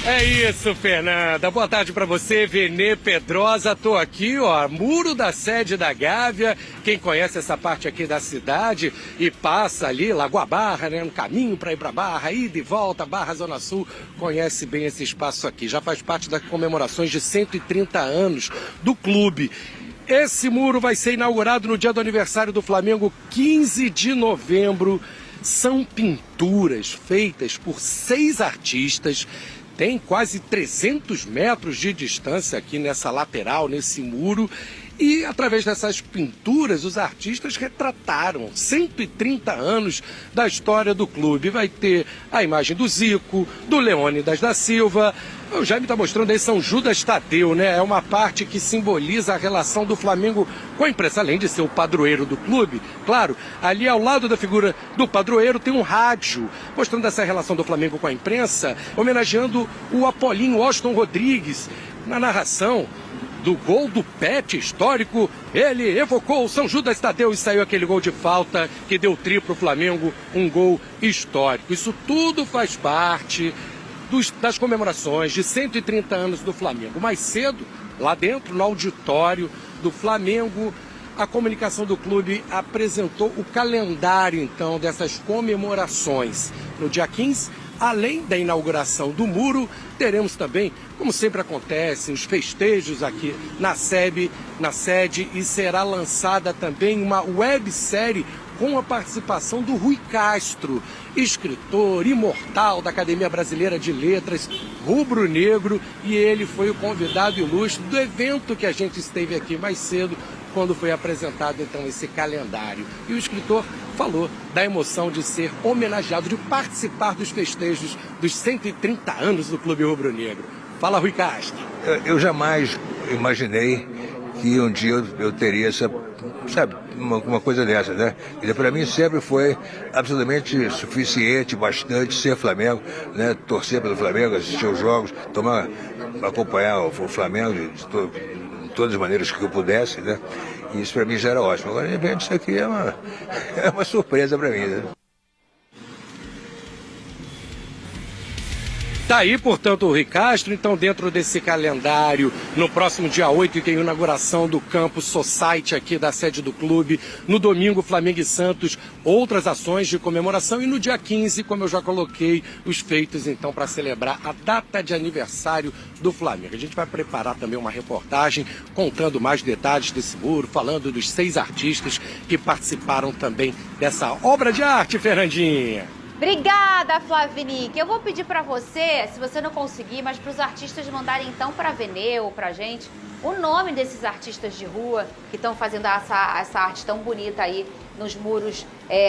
É isso, Fernanda. Boa tarde para você, Venê Pedrosa. Tô aqui, ó, muro da sede da Gávea. Quem conhece essa parte aqui da cidade e passa ali, Lagoa Barra, né, um caminho para ir para Barra, ida e volta, Barra Zona Sul, conhece bem esse espaço aqui. Já faz parte das comemorações de 130 anos do clube. Esse muro vai ser inaugurado no dia do aniversário do Flamengo, 15 de novembro. São pinturas feitas por 6 artistas. Tem quase 300 metros de distância aqui nessa lateral, nesse muro. E através dessas pinturas, os artistas retrataram 130 anos da história do clube. Vai ter a imagem do Zico, do Leônidas da Silva. O Jaime está mostrando aí São Judas Tadeu, né? É uma parte que simboliza a relação do Flamengo com a imprensa, além de ser o padroeiro do clube. Claro, ali ao lado da figura do padroeiro tem um rádio, mostrando essa relação do Flamengo com a imprensa, homenageando o Apolinho Washington Rodrigues na narração do gol do Pet histórico. Ele evocou o São Judas Tadeu e saiu aquele gol de falta que deu tri pro Flamengo, um gol histórico. Isso tudo faz parte das comemorações de 130 anos do Flamengo. Mais cedo, lá dentro, no auditório do Flamengo, a comunicação do clube apresentou o calendário, então, dessas comemorações. No dia 15, além da inauguração do muro, teremos também, como sempre acontece, os festejos aqui na sede e será lançada também uma websérie com a participação do Rui Castro, escritor imortal da Academia Brasileira de Letras, rubro-negro, e ele foi o convidado ilustre do evento que a gente esteve aqui mais cedo, quando foi apresentado então esse calendário. E o escritor falou da emoção de ser homenageado, de participar dos festejos dos 130 anos do Clube Rubro-Negro. Fala, Rui Castro. Eu jamais imaginei que um dia eu teria essa, sabe, uma coisa dessa, né? E para mim sempre foi absolutamente suficiente, bastante ser Flamengo, né? Torcer pelo Flamengo, assistir os jogos, acompanhar o Flamengo de todas as maneiras que eu pudesse, né? E isso para mim já era ótimo. Agora, de repente, isso aqui é uma surpresa para mim, né? Tá aí, portanto, o Rui Castro. Então, dentro desse calendário, no próximo dia 8, tem a inauguração do Campo Society aqui da sede do clube. No domingo, Flamengo e Santos, outras ações de comemoração. E no dia 15, como eu já coloquei, os feitos, então, para celebrar a data de aniversário do Flamengo. A gente vai preparar também uma reportagem contando mais detalhes desse muro, falando dos 6 artistas que participaram também dessa obra de arte, Fernandinha. Obrigada, Flavinique. Eu vou pedir para você, se você não conseguir, mas para os artistas mandarem então para a Venê ou para a gente o nome desses artistas de rua que estão fazendo essa arte tão bonita aí nos muros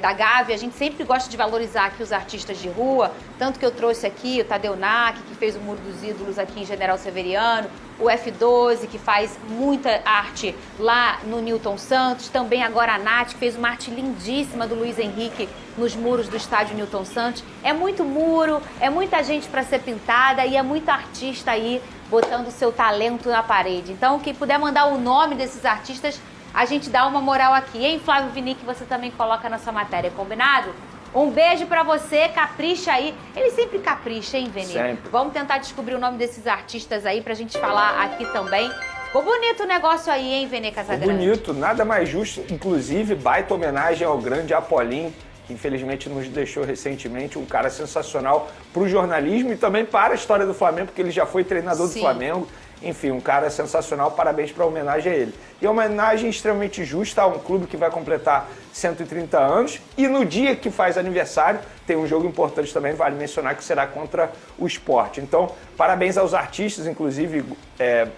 da Gávea. A gente sempre gosta de valorizar aqui os artistas de rua, tanto que eu trouxe aqui o Tadeu Nack, que fez o Muro dos Ídolos aqui em General Severiano, o F12, que faz muita arte lá no Newton Santos, também agora a Nath, que fez uma arte lindíssima do Luiz Henrique nos muros do estádio Newton Santos. É muito muro, é muita gente para ser pintada e é muito artista aí botando o seu talento na parede. Então, quem puder mandar o nome desses artistas, a gente dá uma moral aqui, hein, Flávio Vinick, você também coloca na sua matéria, combinado? Um beijo pra você, capricha aí. Ele sempre capricha, hein, Vini? Sempre. Vamos tentar descobrir o nome desses artistas aí pra gente falar aqui também. Ficou bonito o negócio aí, hein, Vene Casagrande? Bonito, nada mais justo. Inclusive, baita homenagem ao grande Apolinho, que infelizmente nos deixou recentemente, um cara sensacional pro jornalismo e também para a história do Flamengo, porque ele já foi treinador do Flamengo. Enfim, um cara sensacional, parabéns para a homenagem a ele. E a homenagem extremamente justa a um clube que vai completar 130 anos e no dia que faz aniversário tem um jogo importante também, vale mencionar, que será contra o Sport. Então, parabéns aos artistas, inclusive é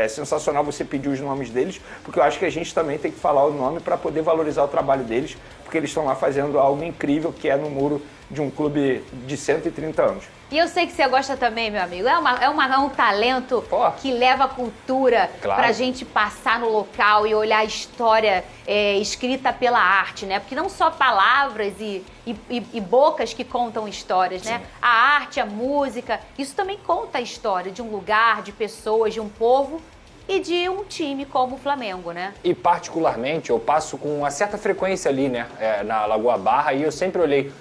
sensacional você pedir os nomes deles, porque eu acho que a gente também tem que falar o nome para poder valorizar o trabalho deles, porque eles estão lá fazendo algo incrível, que é no muro de um clube de 130 anos. E eu sei que você gosta também, meu amigo. É um talento que leva a cultura pra gente passar no local e olhar a história escrita pela arte, né? Porque não só palavras e bocas que contam histórias, né? A arte, a música, isso também conta a história de um lugar, de pessoas, de um povo e de um time como o Flamengo, né? E particularmente eu passo com uma certa frequência ali, né? Na Lagoa Barra, e eu sempre olhei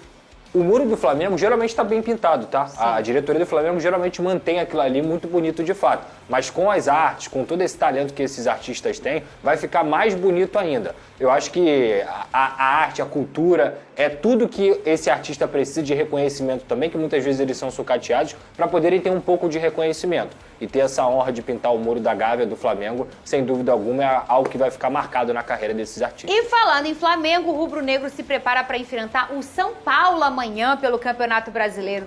O muro do Flamengo geralmente está bem pintado, tá? Sim. A diretoria do Flamengo geralmente mantém aquilo ali muito bonito de fato. Mas com as artes, com todo esse talento que esses artistas têm, vai ficar mais bonito ainda. Eu acho que a arte, a cultura, é tudo que esse artista precisa de reconhecimento também, que muitas vezes eles são sucateados, para poderem ter um pouco de reconhecimento. E ter essa honra de pintar o muro da Gávea do Flamengo, sem dúvida alguma, é algo que vai ficar marcado na carreira desses artistas. E falando em Flamengo, o rubro-negro se prepara para enfrentar o São Paulo amanhã pelo Campeonato Brasileiro.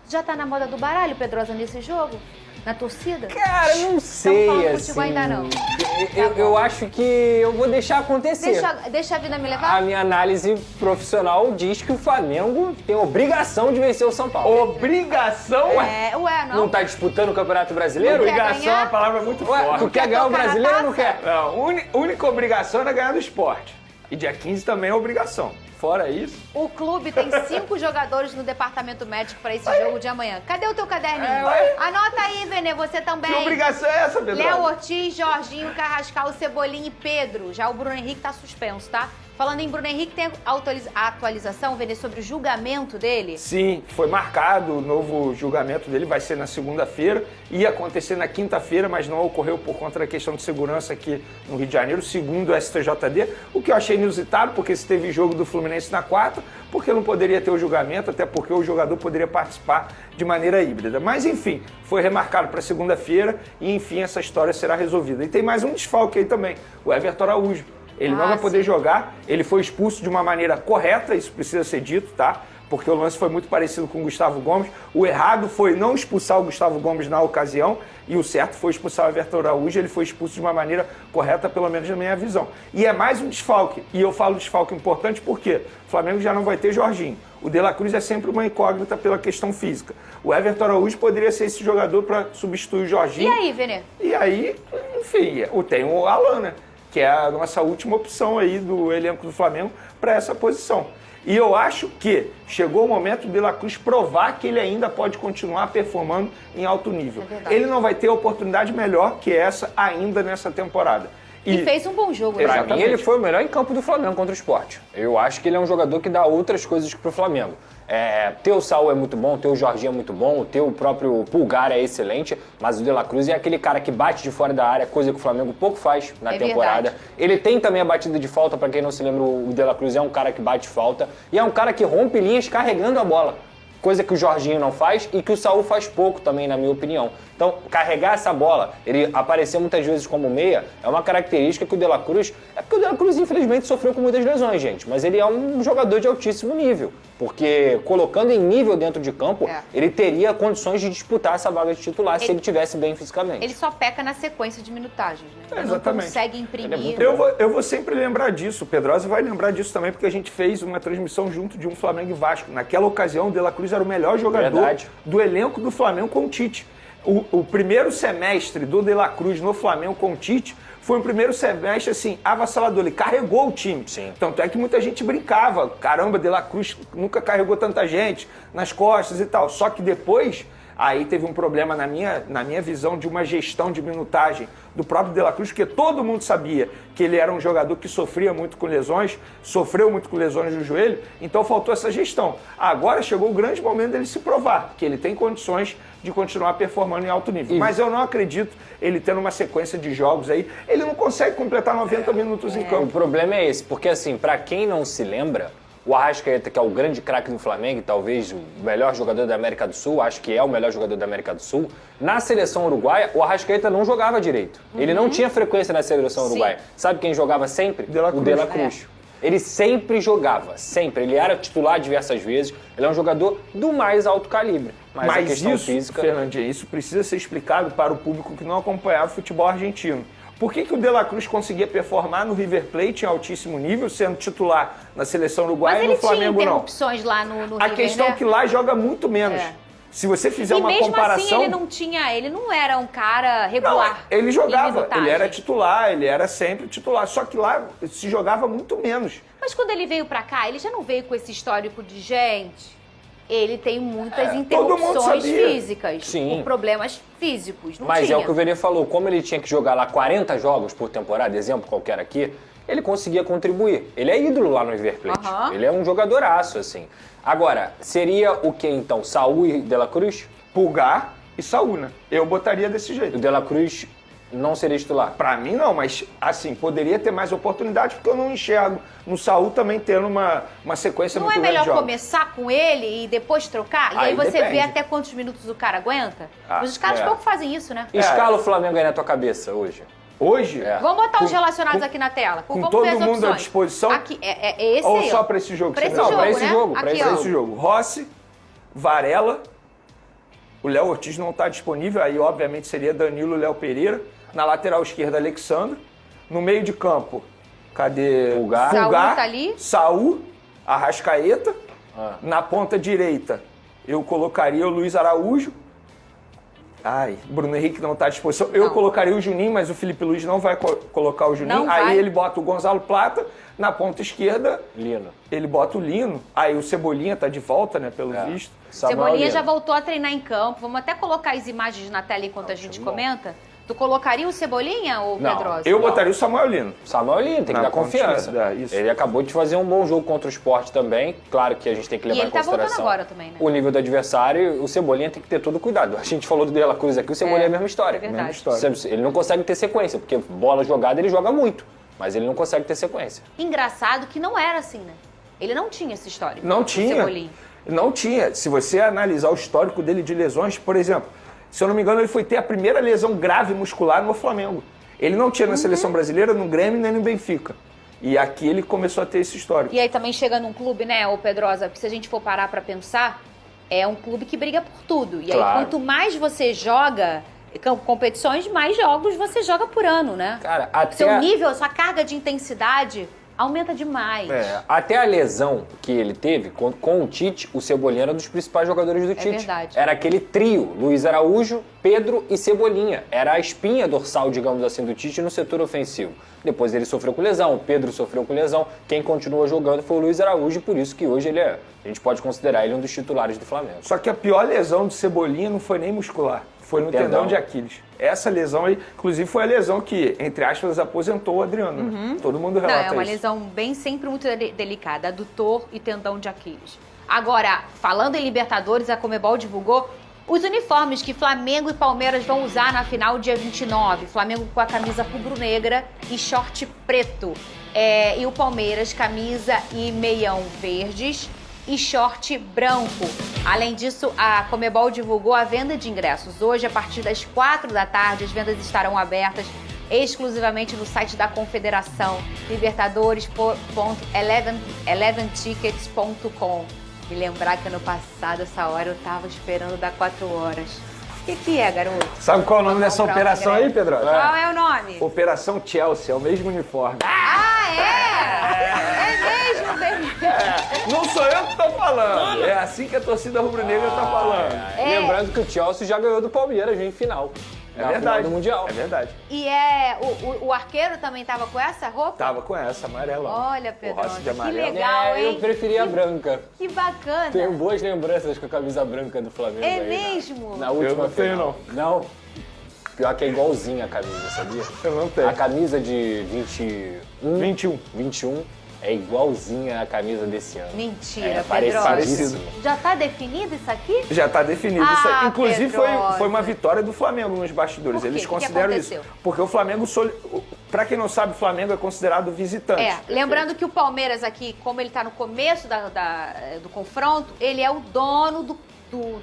Já tá na moda do baralho, Pedrosa, nesse jogo? Na torcida? Cara, não sei, Não fala assim. contigo ainda não. Eu acho que eu vou deixar acontecer. Deixa a vida me levar? A minha análise profissional diz que o Flamengo tem obrigação de vencer o São Paulo. Obrigação? Não tá disputando o Campeonato Brasileiro? Obrigação é uma palavra muito forte. Tu quer ganhar o Brasileiro ou não quer? Não, a única obrigação é ganhar do esporte. E dia 15 também é obrigação. Fora isso... O clube tem 5 jogadores no departamento médico para esse jogo de amanhã. Cadê o teu caderninho? Anota aí, Vene, você também. Que obrigação é essa, Pedro? Léo Ortiz, Jorginho, Carrascal, Cebolinha e Pedro. Já o Bruno Henrique tá suspenso, tá? Falando em Bruno Henrique, tem a atualização, Vene, sobre o julgamento dele? Sim, foi marcado o novo julgamento dele, vai ser na segunda-feira. Ia acontecer na quinta-feira, mas não ocorreu por conta da questão de segurança aqui no Rio de Janeiro, segundo o STJD. O que eu achei inusitado, porque se teve jogo do Fluminense na quarta, porque não poderia ter o julgamento, até porque o jogador poderia participar de maneira híbrida. Mas, enfim, foi remarcado para segunda-feira e, enfim, essa história será resolvida. E tem mais um desfalque aí também, o Everton Araújo. Ele não vai poder jogar, ele foi expulso de uma maneira correta, isso precisa ser dito, tá? Porque o lance foi muito parecido com o Gustavo Gomes. O errado foi não expulsar o Gustavo Gomes na ocasião e o certo foi expulsar o Everton Araújo. Ele foi expulso de uma maneira correta, pelo menos na minha visão. E é mais um desfalque. E eu falo desfalque importante porque o Flamengo já não vai ter Jorginho. O De La Cruz é sempre uma incógnita pela questão física. O Everton Araújo poderia ser esse jogador para substituir o Jorginho. E aí, Vene? E aí, enfim, tem o Alan, né? Que é a nossa última opção aí do elenco do Flamengo para essa posição. E eu acho que chegou o momento de De La Cruz provar que ele ainda pode continuar performando em alto nível. Ele não vai ter oportunidade melhor que essa ainda nessa temporada. E fez um bom jogo. Pra mim, ele foi o melhor em campo do Flamengo contra o Sport. Eu acho que ele é um jogador que dá outras coisas pro Flamengo. Ter o Saul é muito bom, ter o Jorginho é muito bom, ter o próprio Pulgar é excelente, mas o De La Cruz é aquele cara que bate de fora da área, coisa que o Flamengo pouco faz na temporada. Verdade. Ele tem também a batida de falta, pra quem não se lembra, o De La Cruz é um cara que bate falta e é um cara que rompe linhas carregando a bola. Coisa que o Jorginho não faz e que o Saul faz pouco também, na minha opinião. Então, carregar essa bola, ele aparecer muitas vezes como meia, é uma característica que o De La Cruz... É porque o De La Cruz, infelizmente, sofreu com muitas lesões, gente. Mas ele é um jogador de altíssimo nível. Porque, colocando em nível dentro de campo, ele teria condições de disputar essa vaga de titular se ele estivesse bem fisicamente. Ele só peca na sequência de minutagens, né? Ele exatamente. Não consegue imprimir. Eu vou sempre lembrar disso. O Pedrosa vai lembrar disso também, porque a gente fez uma transmissão junto de um Flamengo e Vasco. Naquela ocasião, o De La Cruz era o melhor jogador do elenco do Flamengo com o Tite. O primeiro semestre do De La Cruz no Flamengo com o Tite foi um primeiro semestre, assim, avassalador. Ele carregou o time. Sim. Tanto é que muita gente brincava. Caramba, De La Cruz nunca carregou tanta gente nas costas e tal. Só que depois... Aí teve um problema na minha visão de uma gestão de minutagem do próprio De La Cruz, porque todo mundo sabia que ele era um jogador que sofria muito com lesões, sofreu muito com lesões no joelho, então faltou essa gestão. Agora chegou o grande momento dele se provar que ele tem condições de continuar performando em alto nível. Mas eu não acredito ele tendo uma sequência de jogos aí. Ele não consegue completar 90 minutos em campo. O problema é esse, porque assim, pra quem não se lembra, o Arrascaeta, que é o grande craque do Flamengo, talvez o melhor jogador da América do Sul, acho que é o melhor jogador da América do Sul, na seleção uruguaia, o Arrascaeta não jogava direito. Ele não tinha frequência na seleção uruguaia. Sabe quem jogava sempre? O De La Cruz. Ele sempre jogava, sempre. Ele era titular diversas vezes. Ele é um jogador do mais alto calibre. Mas a questão física... Fernandinho, isso precisa ser explicado para o público que não acompanhava o futebol argentino. Por que o De La Cruz conseguia performar no River Plate em altíssimo nível, sendo titular na seleção uruguaia e no Flamengo não? Mas ele tinha interrupções lá no River, a questão é que lá joga muito menos. Se você fizer uma comparação... E mesmo assim ele não era um cara regular. Não, ele jogava, ele era titular, ele era sempre titular. Só que lá se jogava muito menos. Mas quando ele veio pra cá, ele já não veio com esse histórico de gente... Ele tem muitas interrupções físicas, por problemas físicos, Mas é o que o Vene falou, como ele tinha que jogar lá 40 jogos por temporada, exemplo qualquer aqui, ele conseguia contribuir. Ele é ídolo lá no River Plate. Ele é um jogadoraço, assim. Agora, seria o que então? Saúl e De La Cruz? Pulgar e Saúl, né? Eu botaria desse jeito. O De La Cruz não seria titular? Pra mim não, mas assim, poderia ter mais oportunidade, porque eu não enxergo no Saúl também tendo uma sequência muito Não é grande de melhor jogos. começar com ele e depois trocar? E aí você depende. vê até quantos minutos o cara aguenta? Os caras pouco fazem isso, né? Escala o Flamengo aí na tua cabeça hoje. Hoje, Vamos botar os relacionados aqui na tela. com Vamos todo ver as mundo à opções. disposição? Aqui, é esse ou aí, só ó. pra esse jogo? Pra esse Não, jogo, pra esse né? jogo, pra Aqui, esse ó. Esse jogo. Rossi, Varela, o Léo Ortiz não está disponível, aí obviamente seria Danilo e Léo Pereira. Na lateral esquerda, Alexandre. No meio de campo, cadê? Pulgar. Saúl tá ali. Saúl, Arrascaeta. Na ponta direita, eu colocaria o Luiz Araújo. Ai, Bruno Henrique não está à disposição. Eu Não. colocaria o Juninho, mas o Felipe Luiz não vai colocar o Juninho. Não Aí vai. ele bota o Gonzalo Plata. Na ponta esquerda, Lino. ele bota o Lino. Aí o Cebolinha tá de volta, né, pelo visto. Cebolinha Lino. já voltou a treinar em campo. Vamos até colocar as imagens na tela enquanto a gente comenta. Tu colocaria o Cebolinha ou o Não, Pedrosa? Eu botaria o Samuel Lino. Samuel Lino, tem que Na dar confiança. continuidade, isso. Ele acabou de fazer um bom jogo contra o Sport também. Claro que a gente tem que levar ele em tá voltando consideração agora também, né? o nível do adversário. O Cebolinha tem que ter todo cuidado. A gente falou do De La Cruz aqui, o Cebolinha é a mesma história. é verdade. Mesma história. Ele não consegue ter sequência, porque bola jogada ele joga muito, mas ele não consegue ter sequência. Engraçado que não era assim, né? Ele não tinha essa história. Não o tinha. Cebolinha. Não tinha. Se você analisar o histórico dele de lesões, por exemplo, se eu não me engano, ele foi ter a primeira lesão grave muscular no Flamengo. Ele não tinha na seleção brasileira, no Grêmio nem no Benfica. E aqui ele começou a ter esse histórico. E aí também chega num clube, né, ô Pedrosa, que se a gente for parar pra pensar, é um clube que briga por tudo. E aí Claro. quanto mais você joga competições, mais jogos você joga por ano, né? Cara, até Seu nível, sua carga de intensidade aumenta demais. Até a lesão que ele teve com o Tite, o Cebolinha era um dos principais jogadores do Tite. verdade. Era aquele trio, Luiz Araújo, Pedro e Cebolinha. Era a espinha dorsal, digamos assim, do Tite no setor ofensivo. Depois ele sofreu com lesão, o Pedro sofreu com lesão. Quem continuou jogando foi o Luiz Araújo, e por isso que hoje a gente pode considerar ele um dos titulares do Flamengo. Só que a pior lesão de Cebolinha não foi nem muscular, foi no tendão de Aquiles. Essa lesão aí, inclusive, foi a lesão que, entre aspas, aposentou o Adriano. Né? Todo mundo Não, relata é uma isso. lesão bem sempre muito delicada, adutor e tendão de Aquiles. Agora, falando em Libertadores, a Conmebol divulgou os uniformes que Flamengo e Palmeiras vão usar na final dia 29. Flamengo com a camisa rubro-negra e short preto. E o Palmeiras, camisa e meião verdes e short branco. Além disso, a Conmebol divulgou a venda de ingressos. Hoje, a partir das 4 da tarde, as vendas estarão abertas exclusivamente no site da Confederação, libertadores.11tickets.com. E lembrar que ano passado, essa hora, eu tava esperando dar 4 horas. O que é, garoto? Sabe qual é o nome dessa Comprar operação um aí, ingresso. Pedro? Qual é o nome? Operação Chelsea, é o mesmo uniforme. Ah, é? É mesmo, bem. Não sou eu que tô falando. É assim que a torcida rubro-negra tá falando. Lembrando que o Chelsea já ganhou do Palmeiras já em final. É Na verdade. final do Mundial. É verdade. E o arqueiro também tava com essa roupa? Tava com essa, amarela. Olha, O Pedro, Rossi de que amarelo. legal, hein? Eu preferia a branca. Que bacana. Tenho boas lembranças com a camisa branca do Flamengo. É aí, mesmo? Na última Eu não tenho, final. Não? Pior que é igualzinha a camisa, sabia? Eu não tenho. A camisa de 21 é igualzinha a camisa desse ano. Mentira, É Pedro. parecidíssimo. Já tá definido isso aqui? Já tá definido. Ah, Isso aí. Inclusive, Pedrosa. foi uma vitória do Flamengo nos bastidores. Por quê? Eles O que consideram isso. aconteceu? Porque o Flamengo, pra quem não sabe, o Flamengo é considerado visitante. Lembrando que o Palmeiras aqui, como ele tá no começo do confronto, ele é o dono do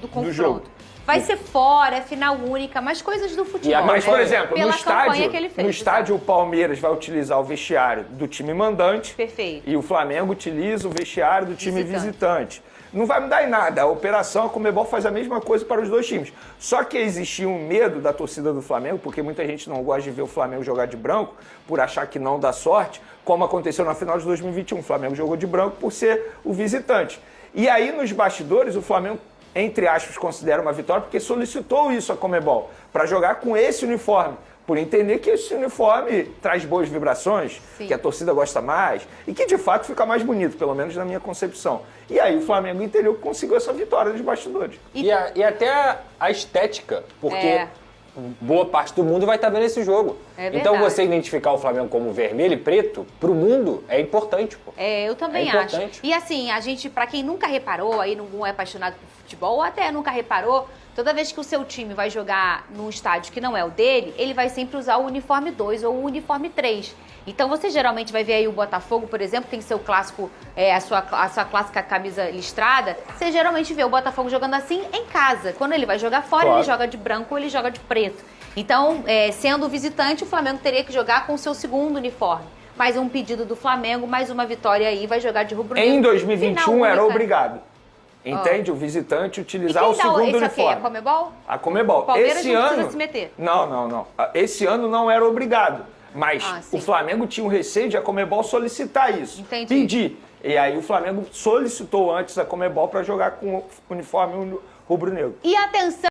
confronto. jogo. Vai ser fora, é final única, mas coisas do futebol. Mas, né? por exemplo, Pela no campanha estádio, que ele fez, no estádio o Palmeiras vai utilizar o vestiário do time mandante. Perfeito. E o Flamengo utiliza o vestiário do time Visitante. visitante. Não vai mudar em nada. A operação, a Conmebol faz a mesma coisa para os dois times. Só que existia um medo da torcida do Flamengo, porque muita gente não gosta de ver o Flamengo jogar de branco, por achar que não dá sorte, como aconteceu na final de 2021. O Flamengo jogou de branco por ser o visitante. E aí, nos bastidores, o Flamengo, entre aspas, considera uma vitória, porque solicitou isso a Conmebol, para jogar com esse uniforme, por entender que esse uniforme traz boas vibrações, Sim. que a torcida gosta mais, e que de fato fica mais bonito, pelo menos na minha concepção. E aí o Flamengo entendeu que conseguiu essa vitória nos bastidores. E até a estética, porque boa parte do mundo vai estar vendo esse jogo. É então verdade. você identificar o Flamengo como vermelho e preto, pro mundo, é importante, pô. Eu também É acho. importante. E assim, a gente, pra quem nunca reparou, aí não é apaixonado por futebol, ou até nunca reparou, toda vez que o seu time vai jogar num estádio que não é o dele, ele vai sempre usar o uniforme 2 ou o uniforme 3. Então você geralmente vai ver aí o Botafogo, por exemplo, tem seu clássico, a sua clássica camisa listrada. Você geralmente vê o Botafogo jogando assim em casa. Quando ele vai jogar fora, Claro. ele joga de branco ou ele joga de preto. Então, sendo visitante, o Flamengo teria que jogar com o seu segundo uniforme. Mais um pedido do Flamengo, mais uma vitória aí, vai jogar de rubro-negro. Em 2021 Final era única. obrigado. Entende? O visitante E utilizar quem o dá segundo esse aqui? uniforme. A Comebol? A Comebol. O Palmeiras Esse não ano... precisa se meter. Não. Esse ano não era obrigado. Mas sim. o Flamengo tinha um receio de a Comebol solicitar isso. Entendi. Pedir. E aí o Flamengo solicitou antes a Comebol para jogar com o uniforme rubro-negro. E atenção!